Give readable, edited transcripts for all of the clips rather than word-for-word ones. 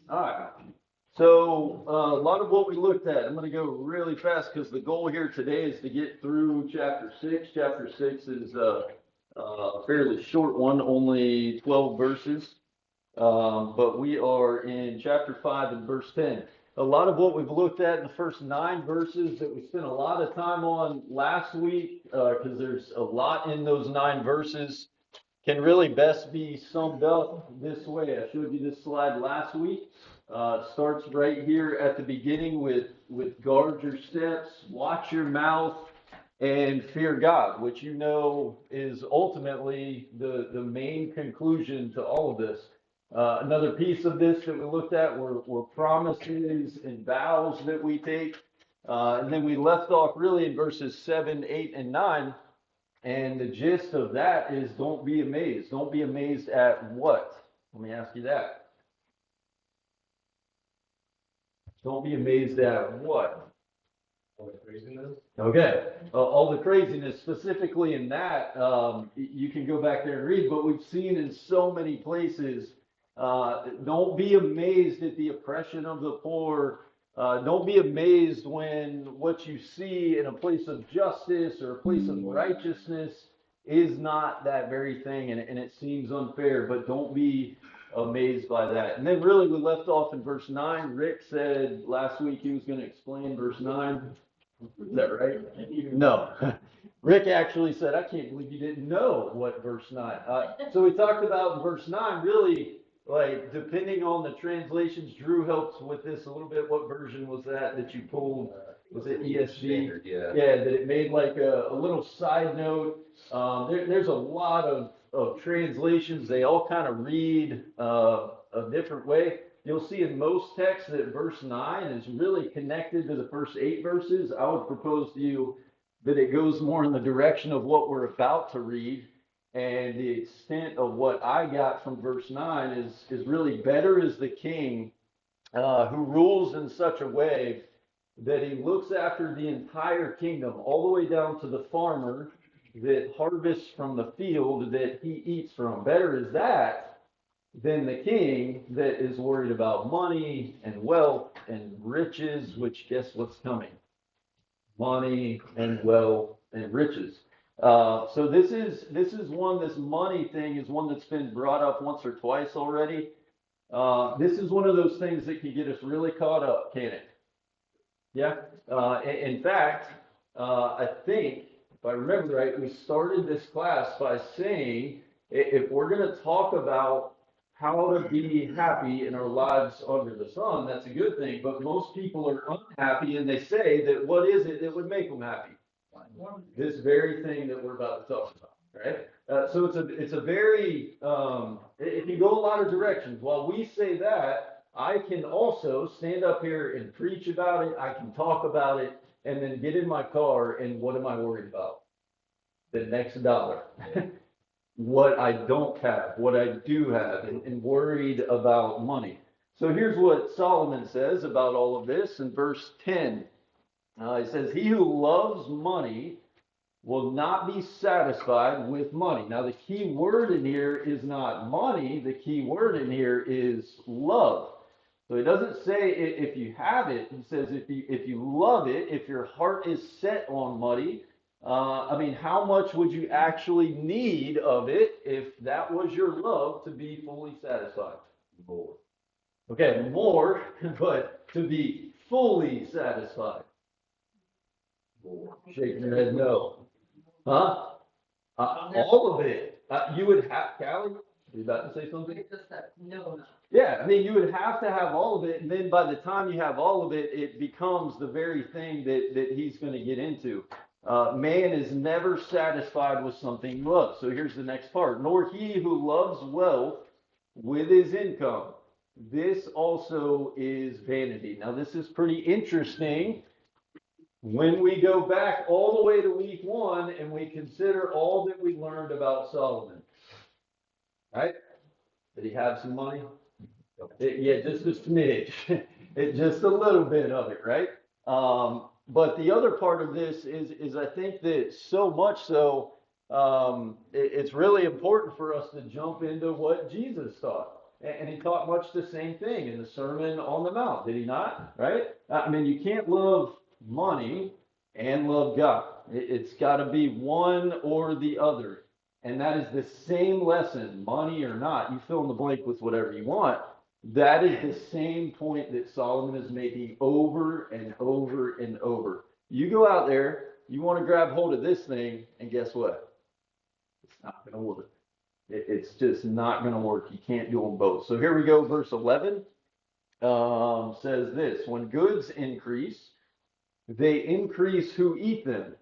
All right. So a lot of what we looked at, I'm going to go really fast because the goal here today is to get through chapter 6. Chapter 6 is a fairly short one, only 12 verses. But we are in chapter 5 and verse 10. A lot of what we've looked at in the first 9 verses that we spent a lot of time on last week, because there's a lot in those 9 verses, can really best be summed up this way. I showed you this slide last week. It starts right here at the beginning with guard your steps, watch your mouth, and fear God, which you know is ultimately the main conclusion to all of this. Another piece of this that we looked at were promises and vows that we take. And then we left off really in verses 7, 8, and 9. And the gist of that is don't be amazed. Don't be amazed at what? Let me ask you that. Don't be amazed at what? All the craziness. Okay. All the craziness, specifically in that, you can go back there and read, but we've seen in so many places, don't be amazed at the oppression of the poor. Don't be amazed when what you see in a place of justice or a place of righteousness is not that very thing, and it seems unfair, but don't be amazed by that. And then really we left off in verse 9. Rick said last week he was going to explain verse 9. Is that right? No. Rick actually said, I can't believe you didn't know what verse 9. So we talked about in verse 9, really, like, depending on the translations, Drew helps with this a little bit. What version was that you pulled? Was it ESV? Yeah. Yeah, that it made like a little side note. There's a lot of translations. They all kind of read a different way. You'll see in most texts that verse 9 is really connected to the first 8 verses. I would propose to you that it goes more in the direction of what we're about to read. And the extent of what I got from verse 9 is really better is the king who rules in such a way that he looks after the entire kingdom, all the way down to the farmer that harvests from the field that he eats from. Better is that than the king that is worried about money and wealth and riches, which guess what's coming? Money and wealth and riches. So this money thing is one that's been brought up once or twice already. This is one of those things that can get us really caught up, can't it? Yeah. In fact, I think, if I remember right, we started this class by saying if we're going to talk about how to be happy in our lives under the sun, that's a good thing. But most people are unhappy, and they say that what is it that would make them happy? This very thing that we're about to talk about, right? So it's a very it can go a lot of directions. While we say that, I can also stand up here and preach about it. I can talk about it, and then get in my car, and what am I worried about? The next dollar. What I don't have, what I do have, and worried about money. So here's what Solomon says about all of this in verse 10. He says, he who loves money will not be satisfied with money. Now, the key word in here is not money. The key word in here is love. So he doesn't say if you have it. He says if you love it, if your heart is set on money. How much would you actually need of it if that was your love to be fully satisfied? More. Okay, more, but to be fully satisfied. More. Shaking your head no. Huh? All of it. You would have, Callie, are you about to say something? No. Yeah, you would have to have all of it, and then by the time you have all of it, it becomes the very thing that he's going to get into. Man is never satisfied with something he loves. So here's the next part. Nor he who loves wealth with his income. This also is vanity. Now, this is pretty interesting. When we go back all the way to week 1 and we consider all that we learned about Solomon, right? Did he have some money? Yeah, just a smidge, just a little bit of it, right? But the other part of this is I think that so much so, it's really important for us to jump into what Jesus taught. And he taught much the same thing in the Sermon on the Mount, did he not? Right? I mean, you can't love money and love God. It's got to be one or the other. And that is the same lesson, money or not. You fill in the blank with whatever you want. That is the same point that Solomon is making over and over and over. You go out there, you want to grab hold of this thing, and guess what? It's not going to work. It's just not going to work. You can't do them both. So here we go. Verse 11 says this: when goods increase, they increase who eat them.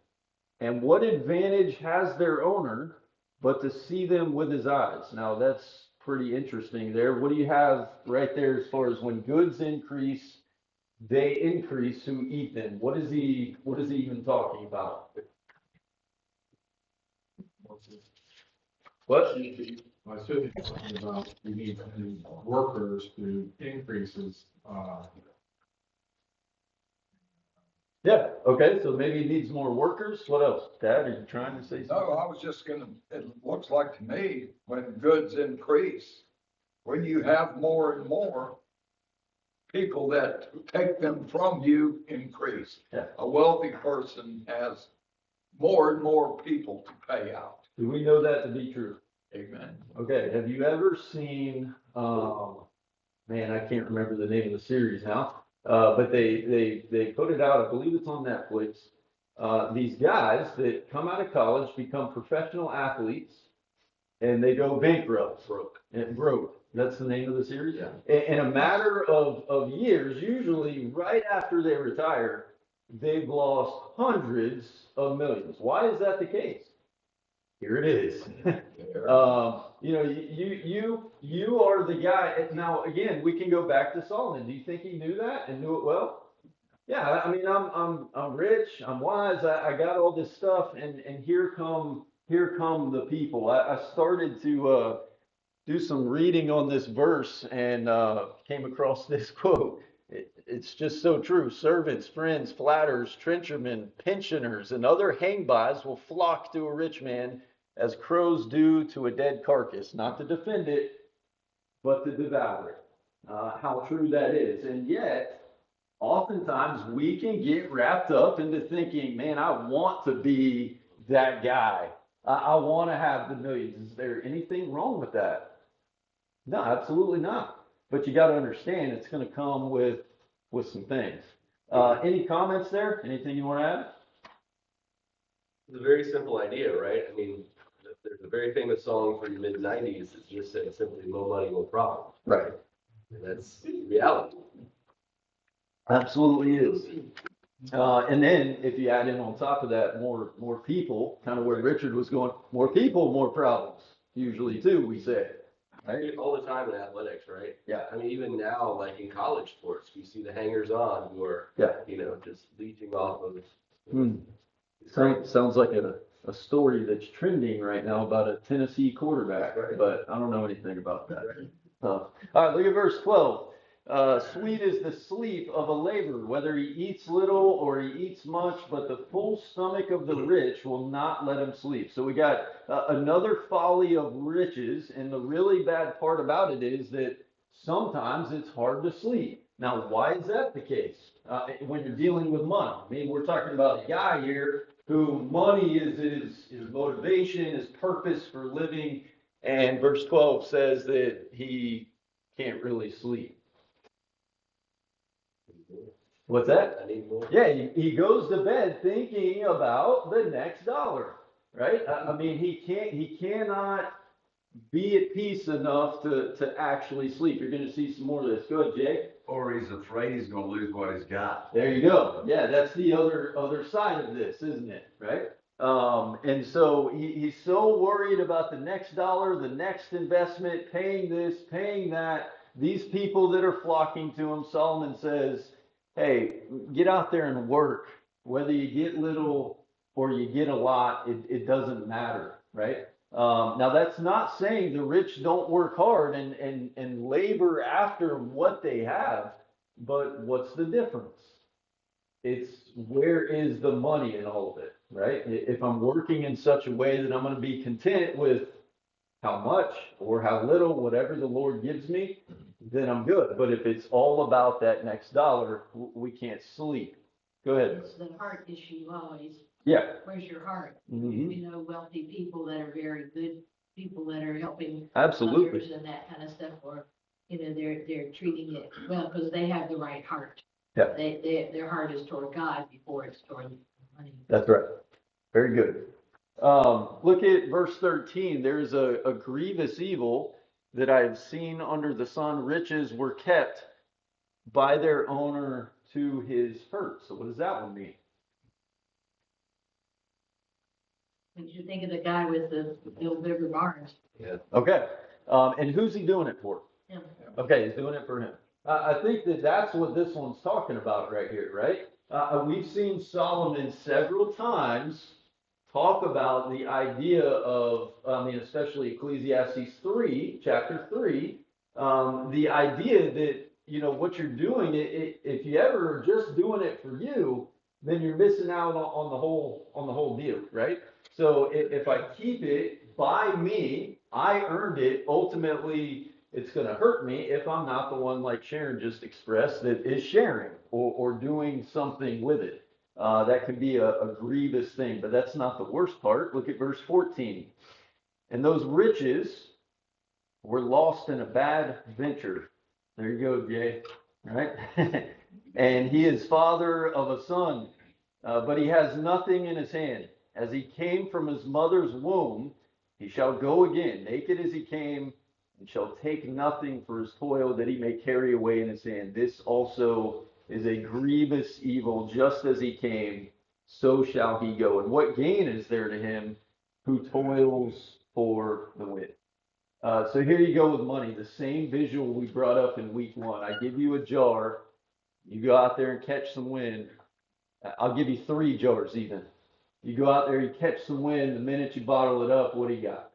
And what advantage has their owner but to see them with his eyes? Now that's pretty interesting there. What do you have right there as far as when goods increase, they increase who eat them? What is he even talking about? What? I should be talking about we need workers to increases, Yeah, okay, so maybe he needs more workers. What else? Dad, are you trying to say something? No, I was just gonna, it looks like to me, when goods increase, when you have more and more people that take them from you increase. Yeah. A wealthy person has more and more people to pay out. Do we know that to be true? Amen. Okay, have you ever seen, man, I can't remember the name of the series now, but they put it out, I believe it's on Netflix. These guys that come out of college, become professional athletes, and they go bankrupt. Broke. That's the name of the series? Yeah. In a matter of years, usually right after they retire, they've lost hundreds of millions. Why is that the case? Here it is. You are the guy. Now, again, we can go back to Solomon. Do you think he knew that and knew it well? Yeah, I mean, I'm rich, I'm wise, I got all this stuff, and here come the people. I started to do some reading on this verse and came across this quote. It's just so true. Servants, friends, flatterers, trenchermen, pensioners, and other hangbys will flock to a rich man as crows do to a dead carcass, not to defend it, but to devour it. How true that is. And yet, oftentimes we can get wrapped up into thinking, man, I want to be that guy. I want to have the millions. Is there anything wrong with that? No, absolutely not. But you got to understand it's going to come with some things. Any comments there? Anything you want to add? It's a very simple idea, right? I mean, there's a very famous song from the mid-90s that just said simply, "More money, more problems." Right. And that's reality. Absolutely is. And then if you add in on top of that more people, kind of where Richard was going, more people, more problems. Usually too, we say. Right? All the time in athletics, right? Yeah. I mean, even now, like in college sports, we see the hangers-on who are, Yeah. just leeching off of. Sounds like a story that's trending right now about a Tennessee quarterback, Right. but I don't know anything about that. All right, look at verse 12. Sweet is the sleep of a laborer, whether he eats little or he eats much, but the full stomach of the rich will not let him sleep. So we got another folly of riches, and the really bad part about it is that sometimes it's hard to sleep. Now, why is that the case? When you're dealing with money, I mean, we're talking about a guy here who money is his motivation, his purpose for living, and verse 12 says that he can't really sleep. What's that? I need more. Yeah, he goes to bed thinking about the next dollar, right? I mean, he cannot be at peace enough to actually sleep. You're going to see some more of this. Go ahead, Jay. Or he's afraid he's gonna lose what he's got. There you go. Yeah, that's the other side of this, isn't it? Right? And so he's so worried about the next dollar, the next investment, paying this, paying that. These people that are flocking to him, Solomon says, hey, get out there and work. Whether you get little or you get a lot, it doesn't matter, right? Now that's not saying the rich don't work hard and labor after what they have, but what's the difference? It's where is the money in all of it, right? If I'm working in such a way that I'm going to be content with how much or how little, whatever the Lord gives me, then I'm good. But if it's all about that next dollar, we can't sleep. Go ahead. It's the heart issue always. Yeah. Where's your heart? Mhm. We know wealthy people that are very good, people that are helping Absolutely. others and that kind of stuff, or, they're treating it well, because they have the right heart. Yeah. Their heart is toward God before it's toward money. That's right. Very good. Look at verse 13. There's a grievous evil that I have seen under the sun. Riches were kept by their owner to his hurt. So what does that one mean? What you think of the guy with the Bill Bigger barns? Yeah. Okay. And who's he doing it for? Him. Okay, he's doing it for him. I think that that's what this one's talking about right here, right? We've seen Solomon several times talk about the idea of, especially Ecclesiastes 3, chapter 3, the idea that, what you're doing, if you ever are just doing it for you, then you're missing out on the whole deal, right? So if I keep it by me, I earned it, ultimately, it's going to hurt me if I'm not the one, like Sharon just expressed, that is sharing or doing something with it. That could be a grievous thing, but that's not the worst part. Look at verse 14. And those riches were lost in a bad venture. There you go, Jay. All right. And he is father of a son, but he has nothing in his hand. As he came from his mother's womb, he shall go again, naked as he came, and shall take nothing for his toil that he may carry away in his hand. This also is a grievous evil, just as he came, so shall he go. And what gain is there to him who toils for the wind? So here you go with money, the same visual we brought up in week 1. I give you a jar, you go out there and catch some wind. I'll give you 3 jars even. You go out there, you catch some wind, the minute you bottle it up, what do you got?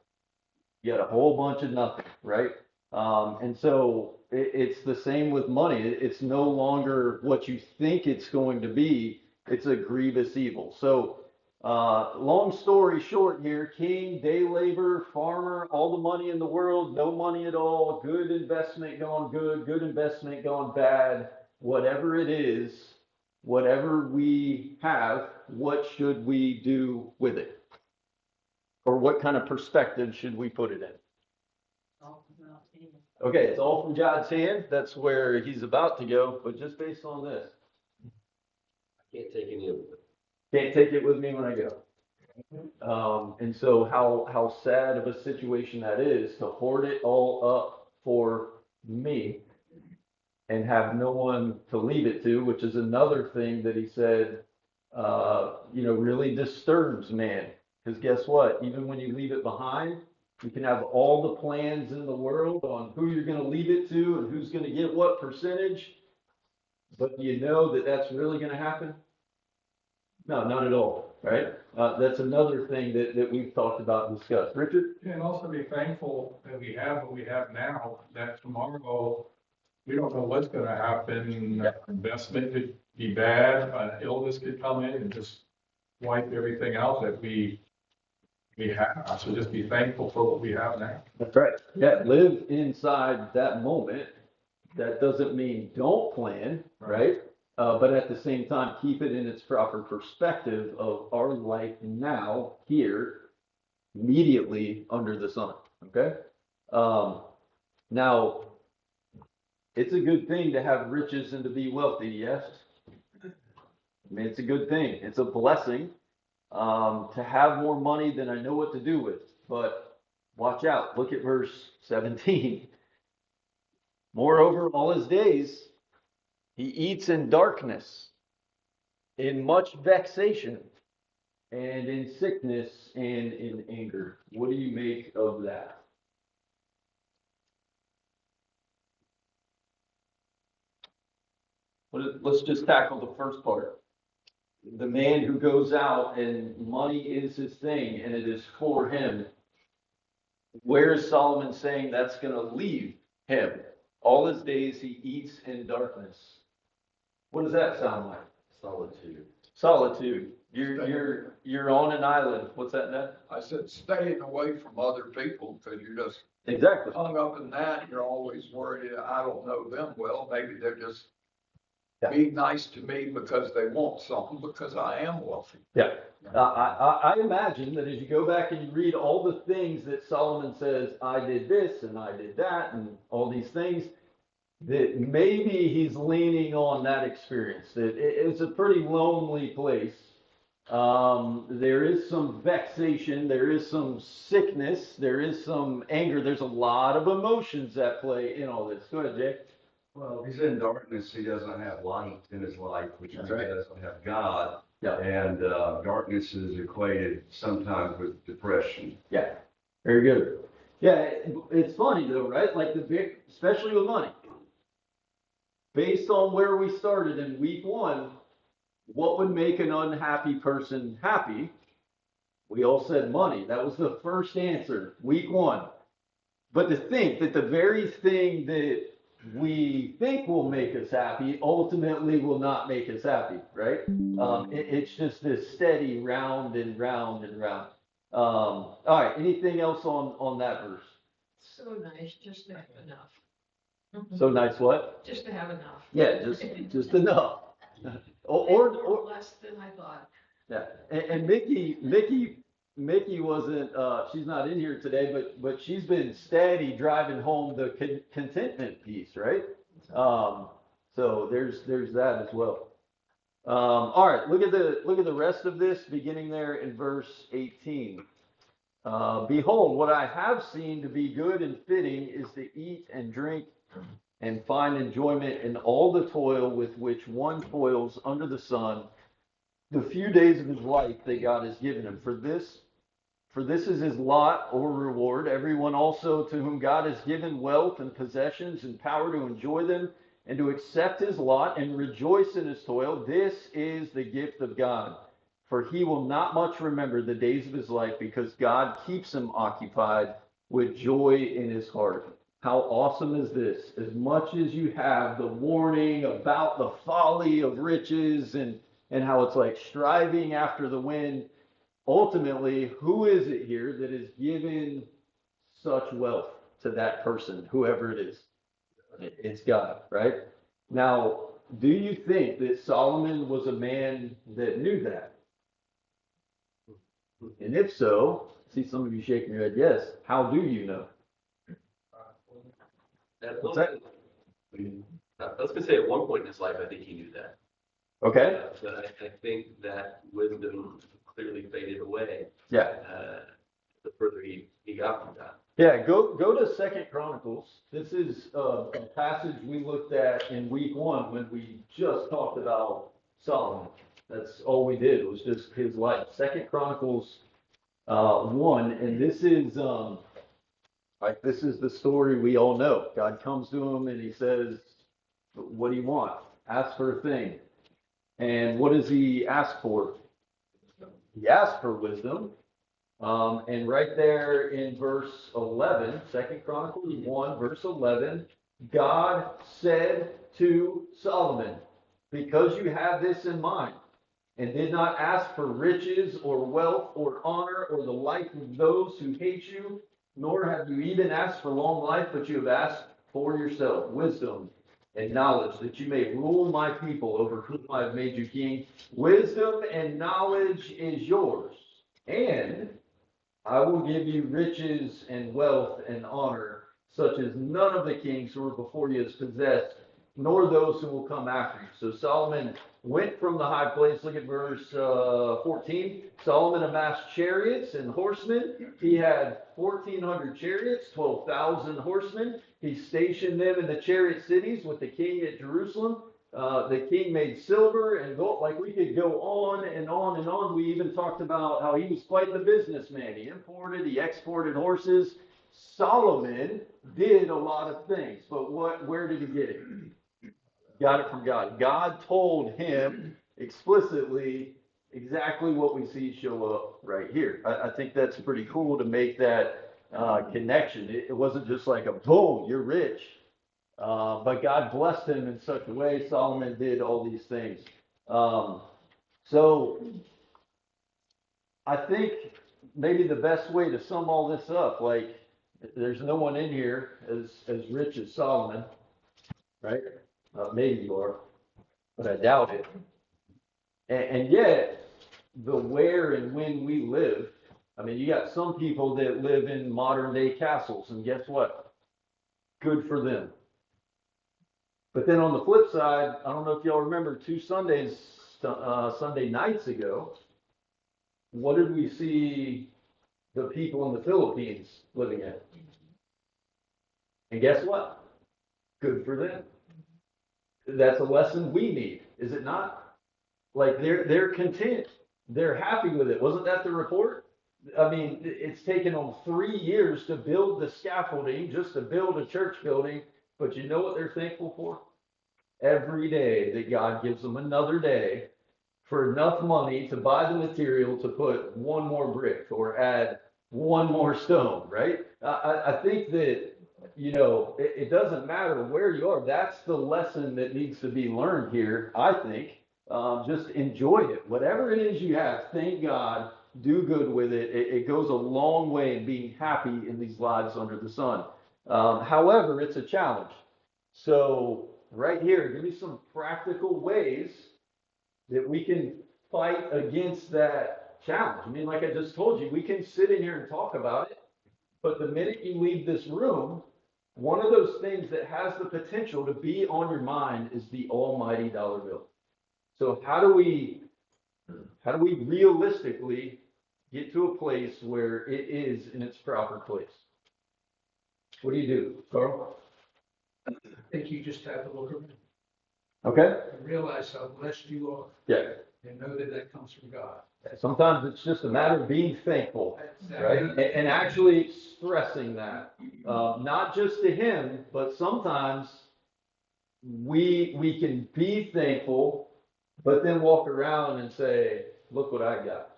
You got a whole bunch of nothing, right? And so it's the same with money. It's no longer what you think it's going to be. It's a grievous evil. So long story short here, king, day labor, farmer, all the money in the world, no money at all, good investment going good, good investment going bad, whatever it is, whatever we have, what should we do with it? Or what kind of perspective should we put it in? Okay, it's all from God's hand. That's where he's about to go, but just based on this. I can't take any of it. Can't take it with me when I go. And so how sad of a situation that is to hoard it all up for me and have no one to leave it to, which is another thing that he said, really disturbs man. Because guess what? Even when you leave it behind, you can have all the plans in the world on who you're going to leave it to and who's going to get what percentage. But do you know that that's really going to happen? No, not at all, right? That's another thing that we've talked about and discussed. Richard? Yeah, and also be thankful that we have what we have now, that tomorrow, we don't know what's gonna happen. Investment could be bad, illness could come in and just wipe everything out that we have. So just be thankful for what we have now. That's right. Yeah, live inside that moment. That doesn't mean don't plan, right? But at the same time, keep it in its proper perspective of our life now, here, immediately under the sun, okay? Now, it's a good thing to have riches and to be wealthy, yes? I mean, it's a good thing. It's a blessing to have more money than I know what to do with. But watch out. Look at verse 17. Moreover, all his days, he eats in darkness, in much vexation, and in sickness and in anger. What do you make of that? Let's just tackle the first part. The man who goes out and money is his thing and it is for him. Where is Solomon saying that's going to leave him? All his days he eats in darkness. What does that sound like? Solitude. Solitude. You're on an island. What's that, Ned? I said, staying away from other people, because you're just Exactly. hung up in that, you're always worried, I don't know them well, maybe they're just Yeah. being nice to me because they want something, because I am wealthy. Yeah. I imagine that as you go back and you read all the things that Solomon says, I did this and I did that and all these things, that maybe he's leaning on that experience, that it's a pretty lonely place. There is some vexation, there is some sickness, there is some anger, there's a lot of emotions at play in all this. Go ahead, Jay. Well, if he's in darkness, he doesn't have light in his life, which means That's he right. doesn't have God. Yeah. And darkness is equated sometimes with depression. Yeah, very good. Yeah, it's funny though, right? Like especially with money. Based on where we started in week 1, what would make an unhappy person happy? We all said money. That was the first answer, week 1. But to think that the very thing that we think will make us happy ultimately will not make us happy, right? It's just this steady round and round and round. All right, anything else on that verse? So nice just to have enough. So nice what? Just to have enough. Yeah, just enough. Or Less than I thought. yeah, and Mickey wasn't, she's not in here today, but she's been steady driving home the contentment piece, right? So there's that as well. All right, look at the rest of this, beginning there in verse 18. Behold, what I have seen to be good and fitting is to eat and drink and find enjoyment in all the toil with which one toils under the sun, the few days of his life that God has given him. For this is his lot or reward. Everyone also to whom God has given wealth and possessions and power to enjoy them and to accept his lot and rejoice in his toil, this is the gift of God. For he will not much remember the days of his life, because God keeps him occupied with joy in his heart. How awesome is this? As much as you have the warning about the folly of riches and how it's like striving after the wind, ultimately, who is it here that is given such wealth to that person, whoever it is? It's God, right? Now, do you think that Solomon was a man that knew that? And if so, I see some of you shaking your head, yes. How do you know? What's that? I was gonna say at one point in his life, I think he knew that. Okay. But I think that wisdom clearly faded away. Yeah. The further he got from God. Yeah, go to Second Chronicles. This is a passage we looked at in week 1 when we just talked about Solomon. That's all we did. It was just his life. Second Chronicles 1, and this is this is the story we all know. God comes to him and he says, "What do you want? Ask for a thing." And what does he ask for? He asked for wisdom. And right there in verse 11, 2 Chronicles 1, verse 11, God said to Solomon, because you have this in mind, and did not ask for riches or wealth or honor or the life of those who hate you, nor have you even asked for long life, but you have asked for yourself wisdom and knowledge, that you may rule my people over whom I have made you king. Wisdom and knowledge is yours, and I will give you riches and wealth and honor, such as none of the kings who were before you has possessed, nor those who will come after you. So Solomon went from the high place. Look at verse 14. Solomon amassed chariots and horsemen. He had 1,400 chariots, 12,000 horsemen. He stationed them in the chariot cities with the king at Jerusalem. The king made silver and gold. Like, we could go on and on and on. We even talked about how he was quite the businessman. He imported, he exported horses. Solomon did a lot of things, but where did he get it? Got it from God. God told him explicitly exactly what we see show up right here. I think that's pretty cool to make that connection. It wasn't just like a boom, you're rich. But God blessed him in such a way. Solomon did all these things. So I think maybe the best way to sum all this up, like, there's no one in here as rich as Solomon, right? Maybe you are, but I doubt it. And yet, the where and when we live, I mean, you got some people that live in modern day castles, and guess what? Good for them. But then on the flip side, I don't know if y'all remember Sunday nights ago, what did we see the people in the Philippines living in? And guess what? Good for them. That's a lesson we need, is it not? Like they're content. They're happy with it. Wasn't that the report? I mean, it's taken them 3 years to build the scaffolding, just to build a church building. But you know what they're thankful for? Every day that God gives them another day for enough money to buy the material to put one more brick or add one more stone, right? I think that, it doesn't matter where you are. That's the lesson that needs to be learned here, I think. Just enjoy it. Whatever it is you have, thank God, do good with it. It goes a long way in being happy in these lives under the sun. However, it's a challenge. So right here, give me some practical ways that we can fight against that challenge. I mean, like I just told you, we can sit in here and talk about it, but the minute you leave this room, one of those things that has the potential to be on your mind is the almighty dollar bill. So how do we realistically get to a place where it is in its proper place? What do, Carl? I think you just have to look around Okay. and realize how blessed you are Yeah. and know that that comes from God. Sometimes it's just a matter of being thankful, right? And actually expressing that, not just to him, but sometimes we can be thankful, but then walk around and say, look what I got.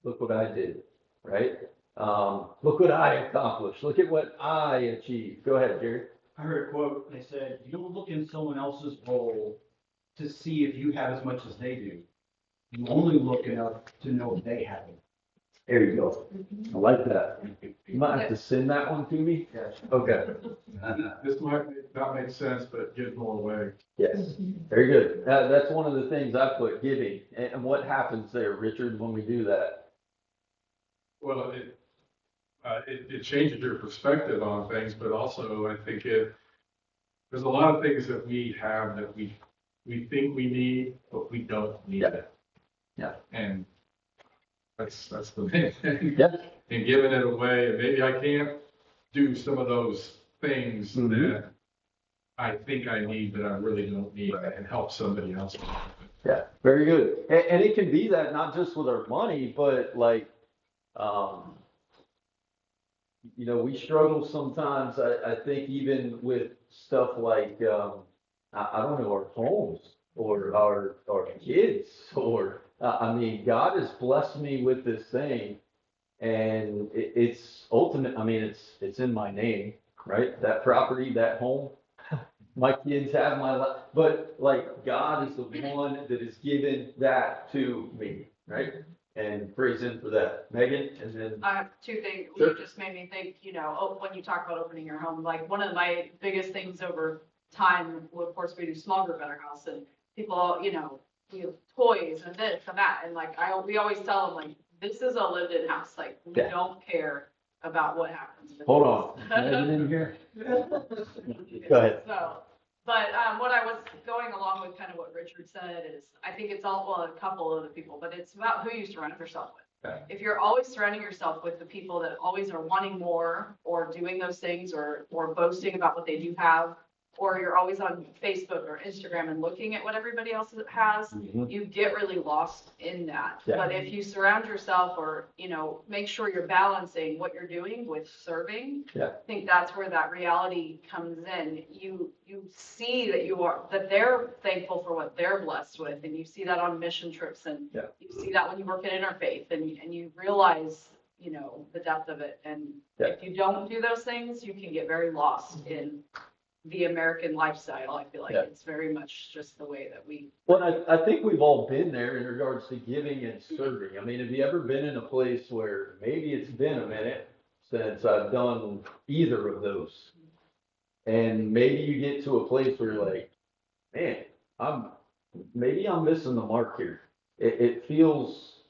Look what I did, right? Look what I accomplished. Look at what I achieved. Go ahead, Jerry. I heard a quote, they said, you don't look in someone else's bowl to see if you have as much as they do. You only look enough to know if they have it. There you go. I like that. You might have to send that one to me. Yes. Okay. This might not make sense, but give more away. Yes. Very good. That's one of the things I put, giving. And what happens there, Richard, when we do that? Well, it changes your perspective on things, but also I think there's a lot of things that we have that we think we need, but we don't need it. Yeah. And that's the main thing. Yeah. And giving it away, and maybe I can't do some of those things that I think I need, but I really don't need, and help somebody else. Yeah, very good. And it can be that not just with our money, but like, we struggle sometimes, I think even with stuff like, I don't know, our homes or our kids or, I mean, God has blessed me with this thing and it's ultimate. I mean, it's in my name, right? That property, that home, my kids have my life, but like God is the one that has given that to me, right? And praise him for that. Megan, and then. I have two things. Sure. You just made me think, when you talk about opening your home, like one of my biggest things over time, well, of course, we do small group at our house and people, we have toys and this and that. And like, we always tell them like, this is a lived in house. Like we don't care about what happens. Hold on. Megan in here? Go ahead. So, but what I was going along with kind of what Richard said is, I think it's a couple of the people, but it's about who you surround yourself with. Okay. If you're always surrounding yourself with the people that always are wanting more or doing those things or boasting about what they do have, or you're always on Facebook or Instagram and looking at what everybody else has, you get really lost in that. Yeah. But if you surround yourself or, make sure you're balancing what you're doing with serving, I think that's where that reality comes in. You see that they're thankful for what they're blessed with, and you see that on mission trips, and you see that when you work at Interfaith, and you realize, the depth of it. And if you don't do those things, you can get very lost in the American lifestyle. I feel like Yeah. it's very much just the way that we. Well, I think we've all been there in regards to giving and serving. I mean, have you ever been in a place where maybe it's been a minute since I've done either of those? And maybe you get to a place where you're like, man, maybe I'm missing the mark here. It feels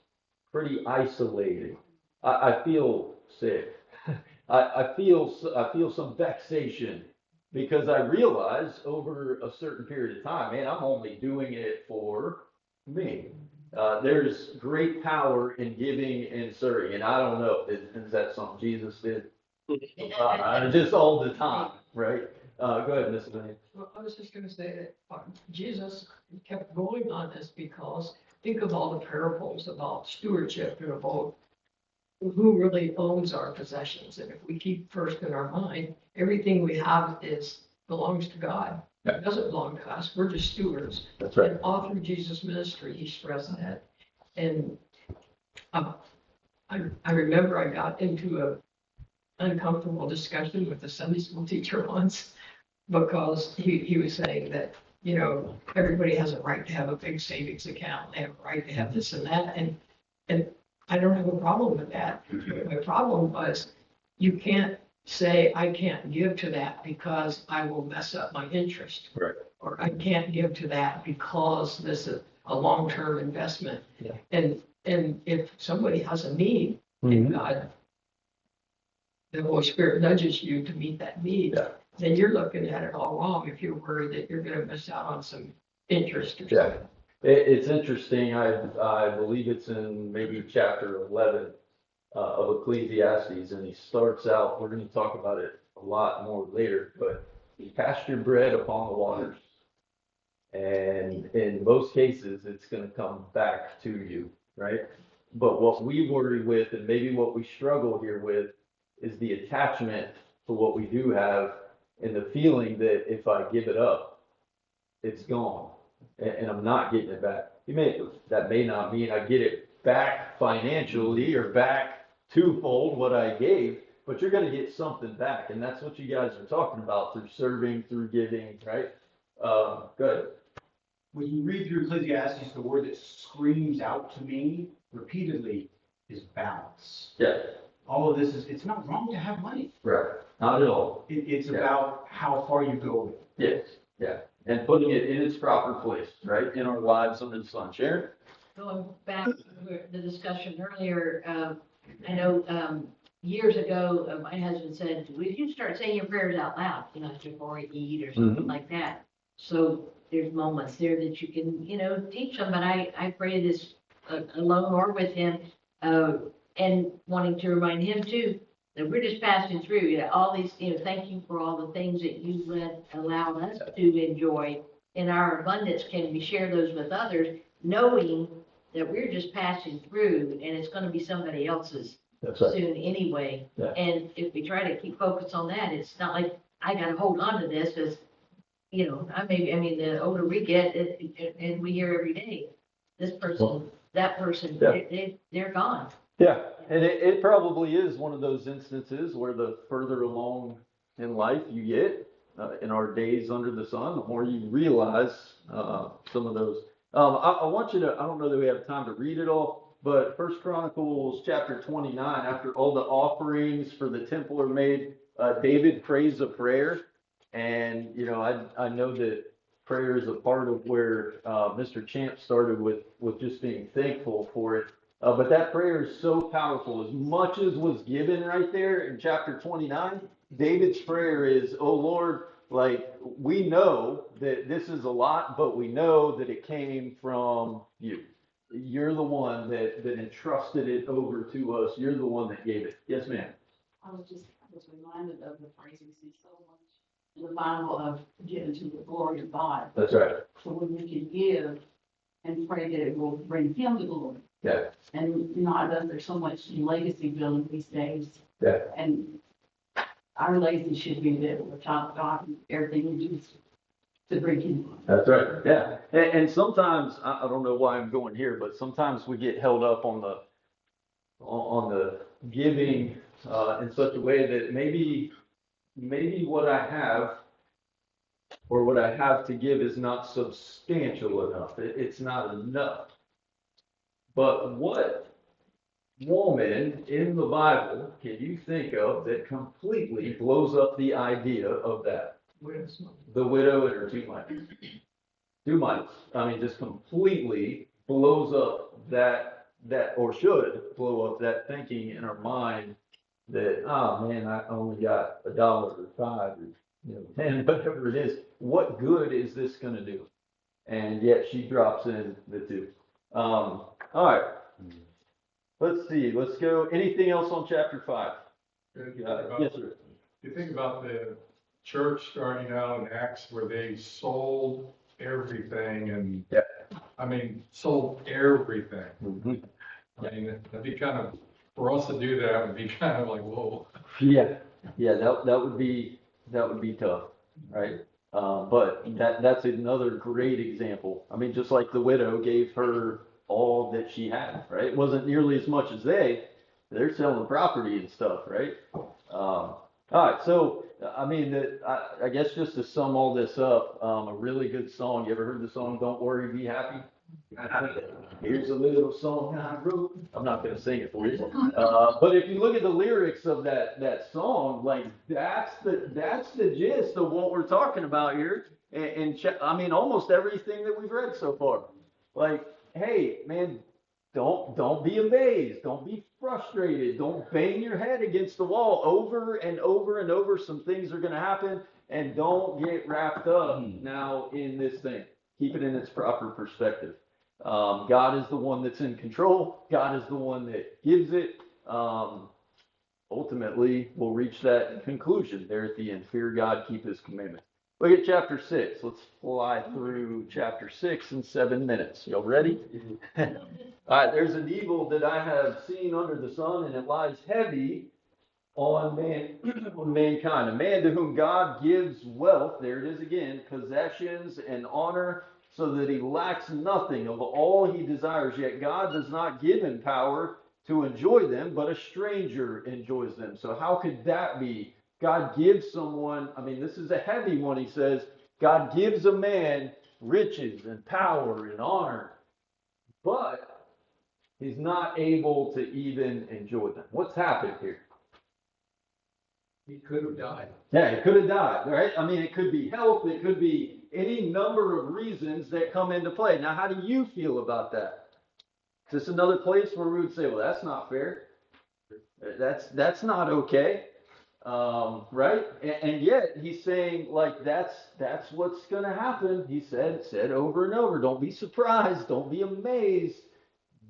pretty isolated. I feel sick. I feel some vexation because I realize over a certain period of time, man, I'm only doing it for me. There's great power in giving and serving, and I don't know, is that something Jesus did? Just all the time, right? Go ahead, Miss Lane. Well, I was just gonna say that Jesus kept going on this because think of all the parables about stewardship and about who really owns our possessions. And if we keep first in our mind, everything we have belongs to God. Yeah. It doesn't belong to us. We're just stewards. That's right. And all through Jesus' ministry, he stressed that. And I remember I got into a uncomfortable discussion with the Sunday school teacher once because he was saying that, you know, everybody has a right to have a big savings account. They have a right to have this and that. And I don't have a problem with that. My problem was you can't say I can't give to that because I will mess up my interest. Right. Or I can't give to that because this is a long-term investment. Yeah. And if somebody has a need Mhm. and God, the Holy Spirit nudges you to meet that need, Yeah. then you're looking at it all wrong if you're worried that you're gonna miss out on some interest or Yeah. something. It's interesting. I believe it's in maybe chapter 11 of Ecclesiastes, and he starts out. We're going to talk about it a lot more later, but you cast your bread upon the waters, and in most cases, it's going to come back to you, right? But what we worry with, and maybe what we struggle here with, is the attachment to what we do have, and the feeling that if I give it up, it's gone and I'm not getting it back. That may not mean I get it back financially or back twofold what I gave, but you're going to get something back. And that's what you guys are talking about through serving, through giving, right? Good. When you read through Ecclesiastes, the word that screams out to me repeatedly is balance. Yeah. All of this it's not wrong to have money. Right. Not at all. It's Yeah. about how far you go with it. Yes. Yeah. And putting it in its proper place, right? In our lives under the sun. Sharon? Going back to the discussion earlier, I know, years ago, my husband said, would you start saying your prayers out loud, you know, before you eat or something like that? So there's moments there that you can, you know, teach them, but I pray this alone or with him, and wanting to remind him too, that we're just passing through, you know, all these, you know, thank you for all the things that you allowed us to enjoy in our abundance. Can we share those with others, knowing that we're just passing through and it's going to be somebody else's That's right. soon anyway. Yeah. And if we try to keep focus on that, it's not like I got to hold on to this because, you know, I mean, the older we get, and we hear every day, this person, that person, Yeah. they're gone. Yeah, and it probably is one of those instances where the further along in life you get, in our days under the sun, the more you realize some of those. I want you to, I don't know that we have time to read it all, but First Chronicles chapter 29, after all the offerings for the temple are made, David prays a prayer. And, you know, I know that prayer is a part of where Mr. Champ started with just being thankful for it. But that prayer is so powerful. As much as was given right there in chapter 29, David's prayer is, oh Lord, like we know that this is a lot, but we know that it came from you. You're the one that entrusted it over to us. You're the one that gave it. Yes, ma'am. I was reminded of the phrase we see so much in the Bible of giving to the glory of God. That's right. So when we can give and pray that it will bring him the glory. Yeah. And, you know, I know there's so much legacy building these days. Yeah. And our legacy should be that we're taught God and everything we do to bring him. That's right. Yeah. And sometimes, I don't know why I'm going here, but sometimes we get held up on the giving in such a way that maybe what I have or what I have to give is not substantial enough. It's not enough. But what woman in the Bible can you think of that completely blows up the idea of that? The widow and her 2 mites. 2 mites. I mean, just completely blows up or should blow up that thinking in our mind that, oh man, I only got $1 or 5 or 10, whatever it is. What good is this going to do? And yet she drops in the two. All right. Let's see. Let's go. Anything else on chapter 5? Yes, sir. You think about the church starting out in Acts where they sold everything and, Yeah. I mean, sold everything. Mhm. I mean, that'd be kind of, for us to do that would be kind of like, whoa. Yeah, that would be tough, right? But that's another great example. I mean, just like the widow gave her all that she had, right? It wasn't nearly as much as they're selling property and stuff, right? All right, so I mean, I guess just to sum all this up, a really good song. You ever heard the song "Don't Worry, Be Happy"? Here's a little song I wrote. I'm not going to sing it for you, but if you look at the lyrics of that song, like that's the gist of what we're talking about here. I mean, almost everything that we've read so far. Like, hey, man, don't be amazed. Don't be frustrated. Don't bang your head against the wall over and over and over. Some things are going to happen, and don't get wrapped up now in this thing. Keep it in its proper perspective. God is the one that's in control. God is the one that gives it. Ultimately, we'll reach that conclusion there at the end. Fear God, keep his commandments. Look at chapter 6. Let's fly through chapter 6 in 7 minutes. Y'all ready? All right, there's an evil that I have seen under the sun, and it lies heavy on on mankind. A man to whom God gives wealth, there it is again, possessions and honor, so that he lacks nothing of all he desires. Yet God does not give him power to enjoy them, but a stranger enjoys them. So how could that be? God gives someone, I mean, this is a heavy one, he says, God gives a man riches and power and honor, but he's not able to even enjoy them. What's happened here? He could have died. Yeah, it could have died, right? I mean, it could be health, it could be any number of reasons that come into play. Now, how do you feel about that? Is this another place where we would say, well, that's not fair? That's not okay, right? And yet he's saying like that's what's going to happen. He said over and over. Don't be surprised. Don't be amazed.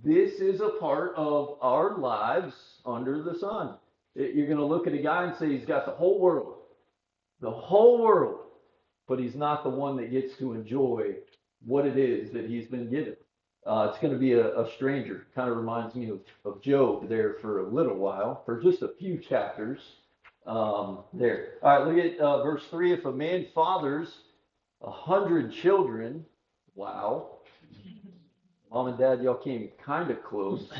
This is a part of our lives under the sun. You're going to look at a guy and say he's got the whole world, but he's not the one that gets to enjoy what it is that he's been given. It's going to be a stranger. Kind of reminds me of Job there for a little while, for just a few chapters there. All right, look at verse 3. If a man fathers 100 children, wow. Mom and Dad, y'all came kind of close.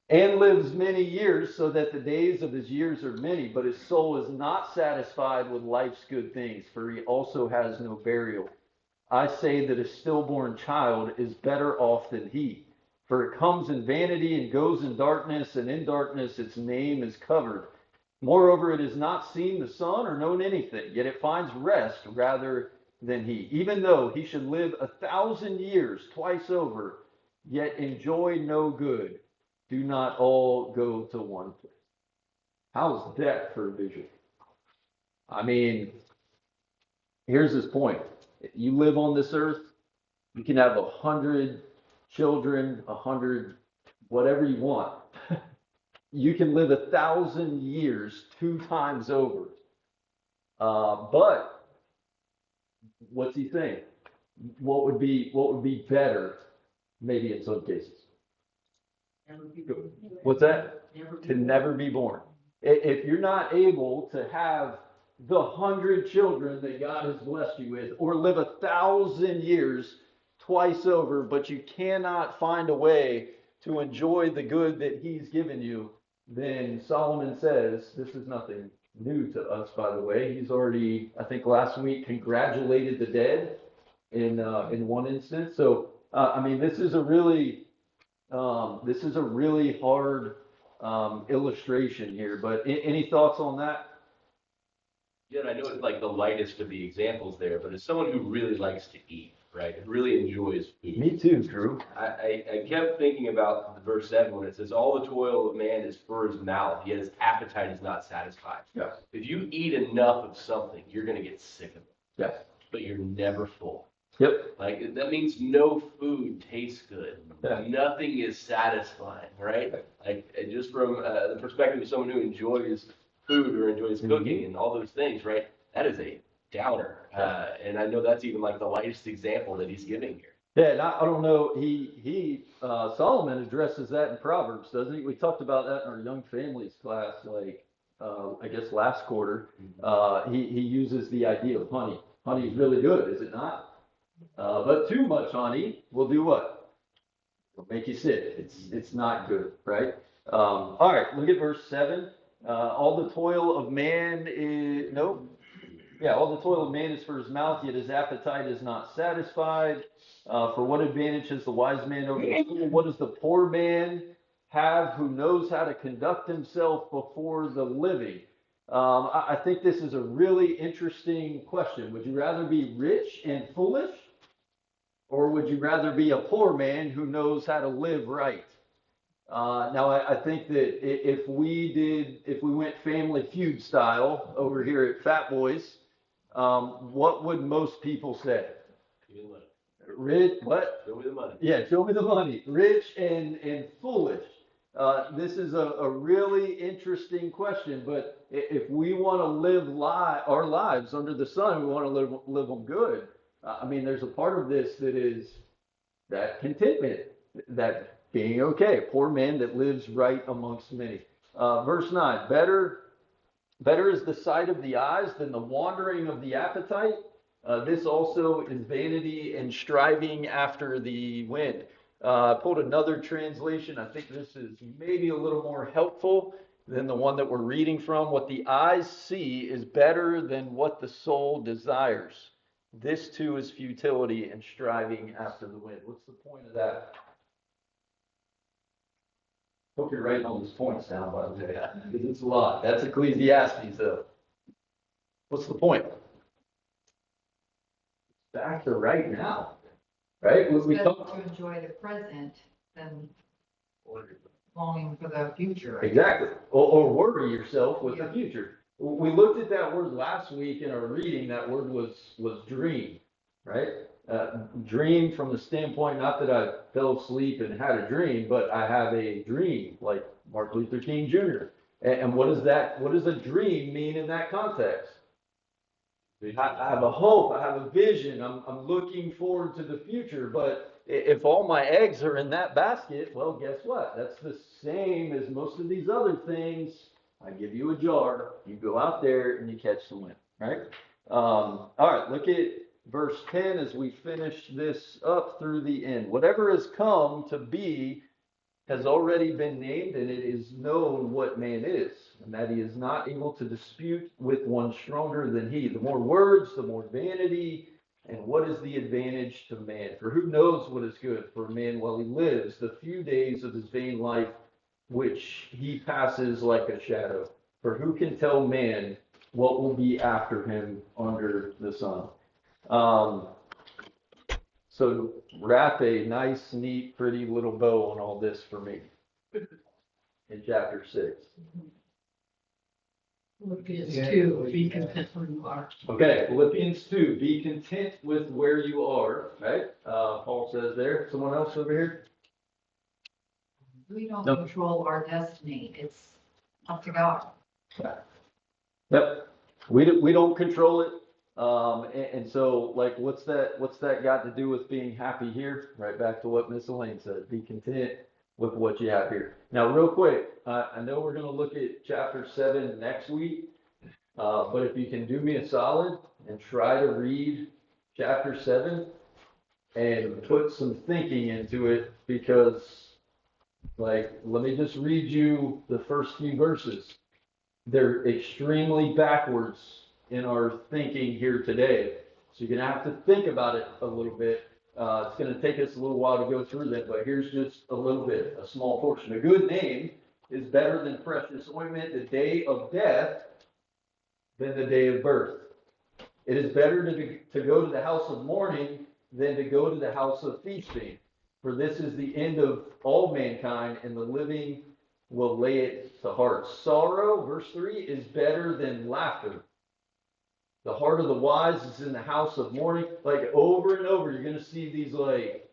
And lives many years, so that the days of his years are many, but his soul is not satisfied with life's good things, for he also has no burial. I say that a stillborn child is better off than he, for it comes in vanity and goes in darkness, and in darkness its name is covered. Moreover, it has not seen the sun or known anything, yet it finds rest rather than he. Even though he should live 1,000 years twice over, yet enjoy no good, do not all go to one place. How's that for a vision? I mean, here's his point. You live on this earth, you can have 100 children, 100, whatever you want. You can live 1,000 years 2 times over. But what's he saying? What would be better, maybe in some cases? What's that? To never be born. If you're not able to have the 100 children that God has blessed you with, or live 1,000 years twice over, but you cannot find a way to enjoy the good that He's given you, then Solomon says this is nothing new to us, by the way. He's already, I think last week, congratulated the dead in one instance. So, I mean, this is a really hard, illustration here, but any thoughts on that? Yeah, and I know it's like the lightest of the examples there, but as someone who really likes to eat, right, who really enjoys food. Me too, Drew. I kept thinking about the verse 7 when it says, all the toil of man is for his mouth, yet his appetite is not satisfied. Yes. If you eat enough of something, you're going to get sick of it. Yes. But you're never full. Yep. Like, that means no food tastes good. Yeah. Nothing is satisfying, right? Like, just from the perspective of someone who enjoys food or enjoys cooking and all those things, right? That is a downer. And I know that's even like the lightest example that he's giving here. Yeah, and I don't know, Solomon addresses that in Proverbs, doesn't he? We talked about that in our young families class, like, I guess last quarter. He uses the idea of honey. Honey is really good, is it not? But too much honey will do what? It'll make you sick. It's not good, right? All right, look at verse 7. All the toil of man is, nope. Yeah, all the toil of man is for his mouth, yet his appetite is not satisfied. For what advantage has the wise man over the fool? What does the poor man have who knows how to conduct himself before the living? I think this is a really interesting question. Would you rather be rich and foolish? Or would you rather be a poor man who knows how to live right? Now, I think that if we went Family Feud style over here at Fat Boys, what would most people say? Give me the money. Rich, what? Show me the money. Yeah, show me the money. Rich and foolish. This is a really interesting question, but if we want to live our lives under the sun, we want to live them good. I mean, there's a part of this that is that contentment, that being okay, a poor man that lives right amongst many. Verse 9, better is the sight of the eyes than the wandering of the appetite. This also is vanity and striving after the wind. I pulled another translation. I think this is maybe a little more helpful than the one that we're reading from. What the eyes see is better than what the soul desires. This too is futility and striving after the wind. What's the point of that? Hope you're writing all these points down, by the way, because it's a lot. That's Ecclesiastes, though. What's the point? Back to right now, right? We Better talk to enjoy the present than longing for the future. exactly, or worry yourself with the future. We looked at that word last week in our reading. That word was dream, right? Dream from the standpoint, not that I fell asleep and had a dream, but I have a dream, like Martin Luther King Jr. And what does that? What does a dream mean in that context? I have a hope, I have a vision, I'm looking forward to the future, but if all my eggs are in that basket, well, guess what? That's the same as most of these other things. I give you a jar, you go out there and you catch the wind, right? All right, look at verse 10 as we finish this up through the end. Whatever has come to be has already been named, and it is known what man is, and that he is not able to dispute with one stronger than he. The more words, the more vanity, and what is the advantage to man? For who knows what is good for a man while he lives, the few days of his vain life, which he passes like a shadow? For who can tell man what will be after him under the sun? So wrap a nice, neat, pretty little bow on all this for me in chapter 6. Philippians 2, be content where you are. Okay, Philippians 2, be content with where you are, right? Paul says there. Someone else over here? We don't Nope. control our destiny. It's up to God. Yep. We don't control it. And so, like, what's that got to do with being happy here? Right back to what Miss Elaine said. Be content with what you have here. Now, real quick, I know we're going to look at chapter 7 next week, but if you can do me a solid and try to read chapter 7 and put some thinking into it, because, like, let me just read you the first few verses. they're extremely backwards in our thinking here today. So you're gonna have to think about it a little bit. It's gonna take us a little while to go through that, but here's just a little bit, a small portion. A good name is better than precious ointment, the day of death than the day of birth. It is better to go to the house of mourning than to go to the house of feasting. For this is the end of all mankind, and the living will lay it to heart. Sorrow, verse 3, is better than laughter. The heart of the wise is in the house of mourning. Like over and over, you're going to see these like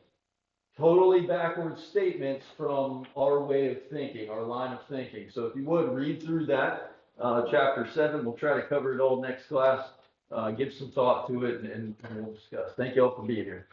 totally backwards statements from our way of thinking, our line of thinking. So if you would, read through that, chapter 7. We'll try to cover it all next class. Give some thought to it, and we'll discuss. Thank you all for being here.